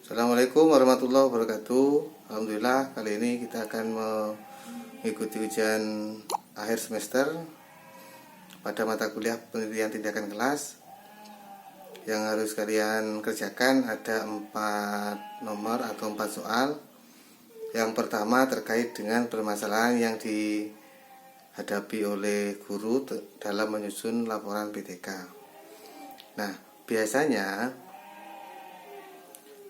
Assalamualaikum warahmatullahi wabarakatuh. Alhamdulillah, kali ini kita akan mengikuti ujian akhir semester pada mata kuliah penelitian tindakan kelas. Yang harus kalian kerjakan ada 4 nomor atau 4 soal. Yang pertama terkait dengan permasalahan yang dihadapi oleh guru dalam menyusun laporan PTK. Nah, biasanya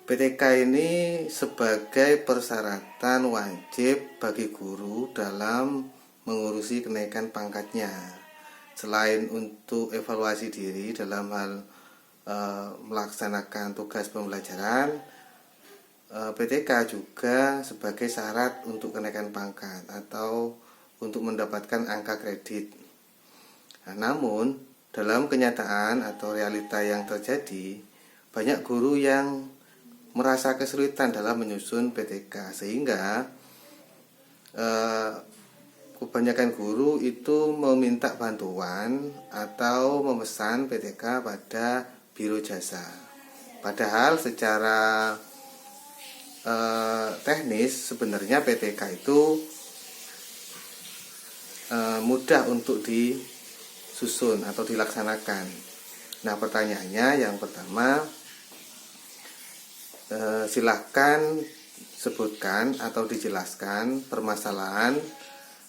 PTK ini sebagai persyaratan wajib bagi guru dalam mengurusi kenaikan pangkatnya. Selain untuk evaluasi diri dalam hal melaksanakan tugas pembelajaran, PTK juga sebagai syarat untuk kenaikan pangkat atau untuk mendapatkan angka kredit. Nah, namun dalam kenyataan atau realita yang terjadi, banyak guru yang merasa kesulitan dalam menyusun PTK, sehingga kebanyakan guru itu meminta bantuan atau memesan PTK pada biro jasa. Padahal secara teknis sebenarnya PTK itu mudah untuk disusun atau dilaksanakan. Nah, pertanyaannya yang pertama, silahkan sebutkan atau dijelaskan permasalahan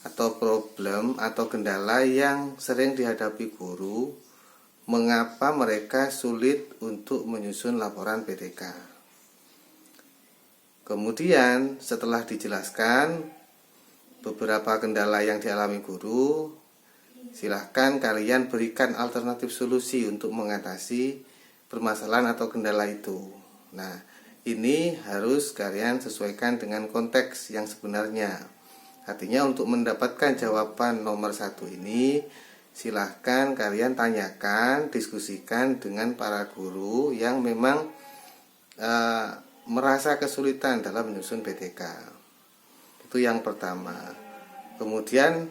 atau problem atau kendala yang sering dihadapi guru, mengapa mereka sulit untuk menyusun laporan PTK. Kemudian setelah dijelaskan beberapa kendala yang dialami guru, silahkan kalian berikan alternatif solusi untuk mengatasi permasalahan atau kendala itu. Nah, ini harus kalian sesuaikan dengan konteks yang sebenarnya. Artinya untuk mendapatkan jawaban nomor 1 ini, silahkan kalian tanyakan, diskusikan dengan para guru yang memang merasa kesulitan dalam menyusun PTK. Itu yang pertama. Kemudian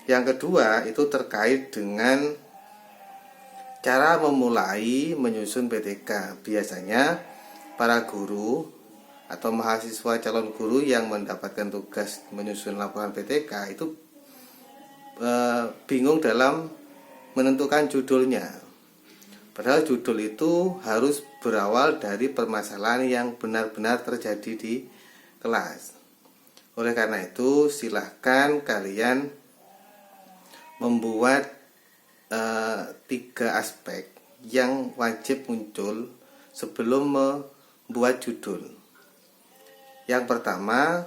yang kedua itu terkait dengan cara memulai menyusun PTK. Biasanya para guru atau mahasiswa calon guru yang mendapatkan tugas menyusun laporan PTK itu bingung dalam menentukan judulnya. Padahal judul itu harus berawal dari permasalahan yang benar-benar terjadi di kelas. Oleh karena itu, silahkan kalian membuat 3 aspek yang wajib muncul sebelum membuat judul. Yang pertama,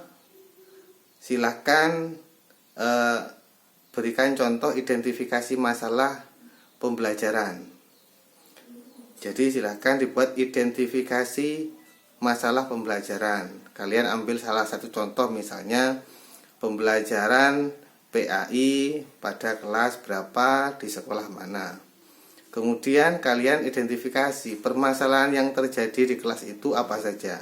silahkan berikan contoh identifikasi masalah pembelajaran. Jadi silahkan dibuat identifikasi masalah pembelajaran. Kalian ambil salah satu contoh, misalnya pembelajaran PAI pada kelas berapa di sekolah mana. Kemudian kalian identifikasi permasalahan yang terjadi di kelas itu apa saja.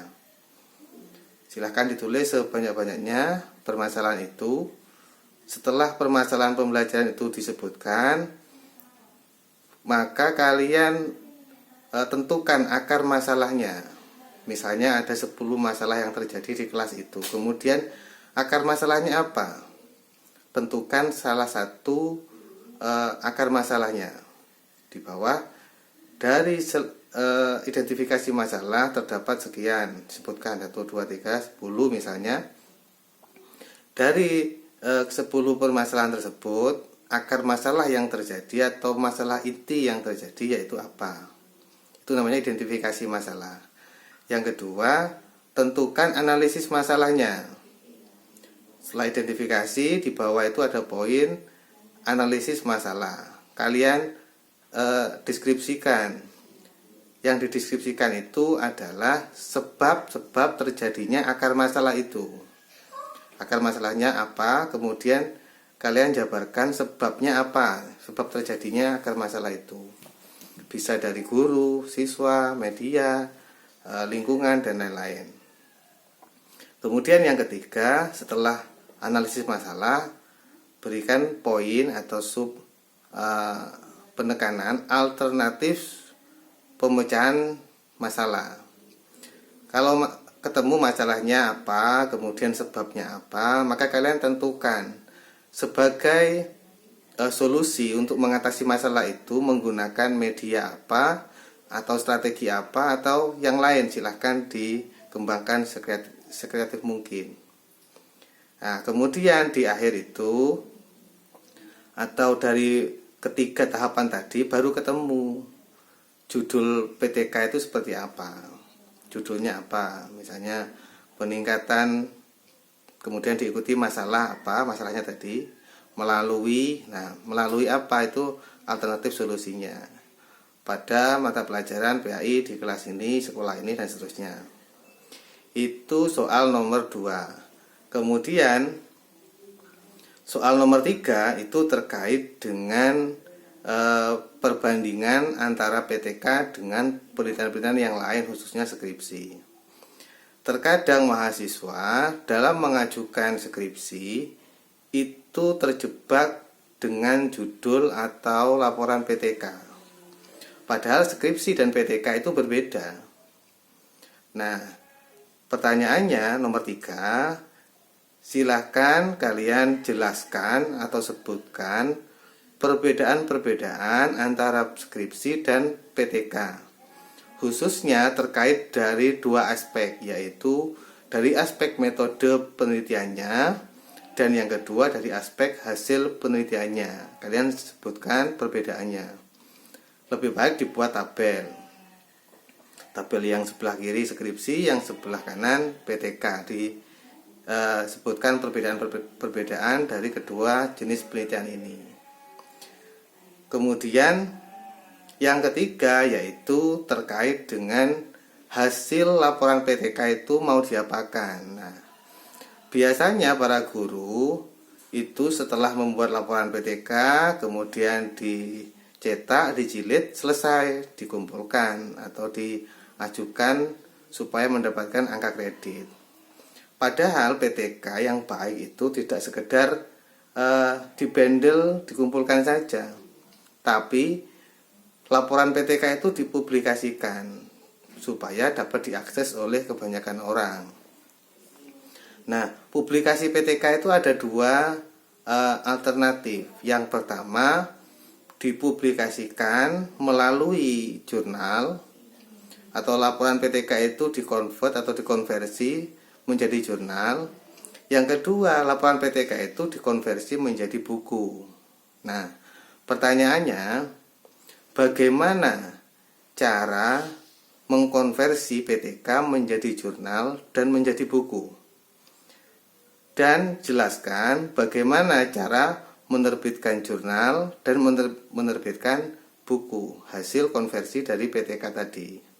Silahkan ditulis sebanyak-banyaknya permasalahan itu. Setelah permasalahan pembelajaran itu disebutkan, maka kalian tentukan akar masalahnya. Misalnya ada 10 masalah yang terjadi di kelas itu. Kemudian akar masalahnya apa? Tentukan salah satu akar masalahnya. Di bawah, dari identifikasi masalah terdapat sekian, sebutkan 1, 2, 3, 10 misalnya. Dari 10 permasalahan tersebut, akar masalah yang terjadi atau masalah inti yang terjadi yaitu apa? Itu namanya identifikasi masalah. Yang kedua, tentukan analisis masalahnya. Setelah identifikasi, di bawah itu ada poin analisis masalah. Kalian deskripsikan. Yang dideskripsikan itu adalah sebab-sebab terjadinya akar masalah itu. Akar masalahnya apa, kemudian kalian jabarkan sebabnya apa, sebab terjadinya akar masalah itu. Bisa dari guru, siswa, media, lingkungan, dan lain-lain. Kemudian yang ketiga, setelah analisis masalah, berikan poin atau sub penekanan alternatif pemecahan masalah. Kalau ketemu masalahnya apa, kemudian sebabnya apa, maka kalian tentukan sebagai solusi untuk mengatasi masalah itu menggunakan media apa atau strategi apa atau yang lain. Silahkan dikembangkan sekreatif mungkin. Nah, kemudian di akhir itu atau dari ketiga tahapan tadi baru ketemu judul PTK itu seperti apa, judulnya apa, misalnya peningkatan, kemudian diikuti masalah apa, masalahnya tadi, melalui apa itu alternatif solusinya pada mata pelajaran PAI di kelas ini, sekolah ini, dan seterusnya. Itu soal nomor 2. Kemudian soal nomor 3 itu terkait dengan perbandingan antara PTK dengan penelitian-penelitian yang lain, khususnya skripsi. Terkadang mahasiswa dalam mengajukan skripsi itu terjebak dengan judul atau laporan PTK. Padahal skripsi dan PTK itu berbeda. Nah, pertanyaannya nomor 3, silahkan kalian jelaskan atau sebutkan perbedaan-perbedaan antara skripsi dan PTK, khususnya terkait dari 2 aspek, yaitu dari aspek metode penelitiannya dan yang kedua dari aspek hasil penelitiannya. Kalian sebutkan perbedaannya. Lebih baik dibuat tabel yang sebelah kiri skripsi, yang sebelah kanan PTK. Sebutkan perbedaan dari kedua jenis penelitian ini. Kemudian yang ketiga yaitu terkait dengan hasil laporan PTK itu mau diapakan. Nah, biasanya para guru itu setelah membuat laporan PTK kemudian dicetak, dijilid, selesai, dikumpulkan atau diajukan supaya mendapatkan angka kredit. Padahal PTK yang baik itu tidak sekedar dibandel, dikumpulkan saja, tapi laporan PTK itu dipublikasikan supaya dapat diakses oleh kebanyakan orang. Nah, publikasi PTK itu ada 2 alternatif. Yang pertama, dipublikasikan melalui jurnal atau laporan PTK itu dikonvert atau dikonversi menjadi jurnal. Yang kedua, laporan PTK itu dikonversi menjadi buku. Nah, pertanyaannya, bagaimana cara mengkonversi PTK menjadi jurnal dan menjadi buku? Dan jelaskan bagaimana cara menerbitkan jurnal dan menerbitkan buku hasil konversi dari PTK tadi.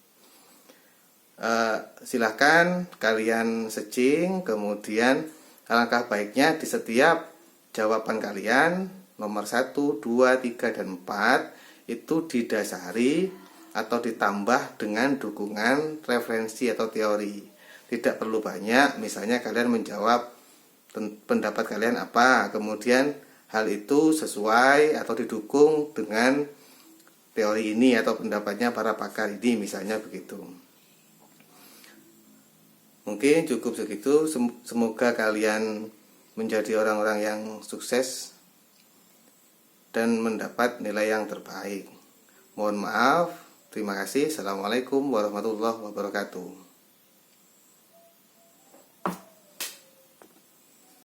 Silahkan kalian searching, kemudian alangkah baiknya di setiap jawaban kalian nomor 1, 2, 3, dan 4 itu didasari atau ditambah dengan dukungan referensi atau teori. Tidak perlu banyak, misalnya kalian menjawab pendapat kalian apa, kemudian hal itu sesuai atau didukung dengan teori ini atau pendapatnya para pakar ini, misalnya begitu. Mungkin cukup segitu. Semoga kalian menjadi orang-orang yang sukses dan mendapat nilai yang terbaik. Mohon maaf. Terima kasih. Assalamualaikum warahmatullahi wabarakatuh.